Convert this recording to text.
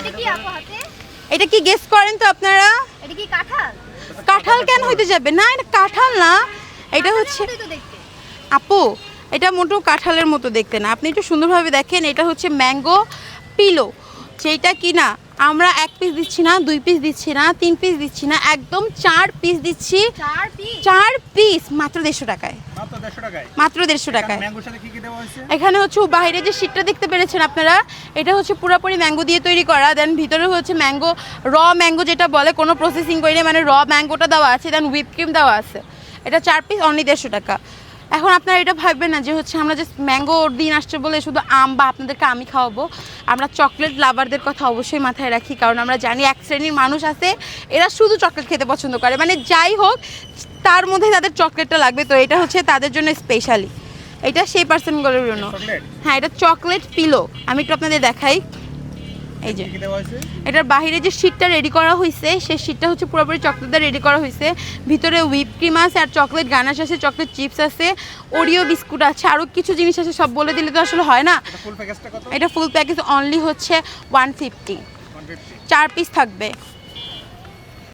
এটা কি আপু হাতে? এটা কি গেস করেন তো আপনারা? এটা কি কাঁঠাল? কাঁঠাল কেন হইতে যাবে? না, এটা কাঁঠাল না, এটা হচ্ছে কাঁঠালের মতোই তো দেখতে। আপু, এটা মোটেও কাঁঠালের মতো দেখতে না। আপনি একটু সুন্দরভাবে দেখেন, এটা হচ্ছে ম্যাঙ্গো পিলো, যেটা কি না আমরা 1 পিস দিচ্ছি না, 2 পিস দিচ্ছি না, 3 পিস দিচ্ছি না, একদম 4 পিস দিচ্ছি। 4 পিস? 4 পিস মাত্র 150 টাকায়। মাত্র 150 টাকায়। মাত্র 150 টাকায়। ম্যাঙ্গোর সাথে কি কি দেওয়া হয়েছে? এখানে হচ্ছে বাইরে যে শীটটা দেখতে পেরেছেন আপনারা, এটা হচ্ছে পুরোপুরি ম্যাঙ্গো দিয়ে তৈরি করা। দেন ভিতরে হচ্ছে ম্যাঙ্গো, ম্যাঙ্গো যেটা বলে, কোনো প্রসেসিং করি না, মানে ম্যাঙ্গোটা দেওয়া আছে। দেন হুইপ ক্রিম দেওয়া আছে। এটা 4 পিস অনলি 150 টাকা। এখন আপনারা এটা ভাববেন না যে হচ্ছে আমরা জাস্ট ম্যাঙ্গোর দিন আসছে বলে শুধু আম বা আপনাদেরকে আমি খাওয়াবো। আমরা চকলেট লাভারদের কথা অবশ্যই মাথায় রাখি, কারণ আমরা জানি এক শ্রেণীর মানুষ আছে এরা শুধু চকলেট খেতে পছন্দ করে, মানে যাই হোক তার মধ্যে তাদের চকলেটটা লাগবে। তো এটা হচ্ছে তাদের জন্য স্পেশালি, এটা সেই পার্সনগুলোর জন্য। চকলেট? হ্যাঁ, এটা চকলেট পিলো। আমি একটু আপনাদের দেখাই, এই যে কি কি দেওয়া হয়েছে? এটার বাইরে যে শীটটা রেডি করা হয়েছে, সেই শীটটা হচ্ছে পুরোপুরি চকলেট দিয়ে রেডি করা হয়েছে। ভিতরে হুইপ ক্রিম আছে, আর চকলেট গানাশ আছে, চকলেট চিপস আছে, ওরিও বিস্কুট আছে, আরও কিছু জিনিস আছে। সব বলে দিলে তো আসলে হয় না। এটা ফুল প্যাকেজটা কত? এটা ফুল প্যাকেজ অনলি হচ্ছে 150। 150। 4 পিস থাকবে।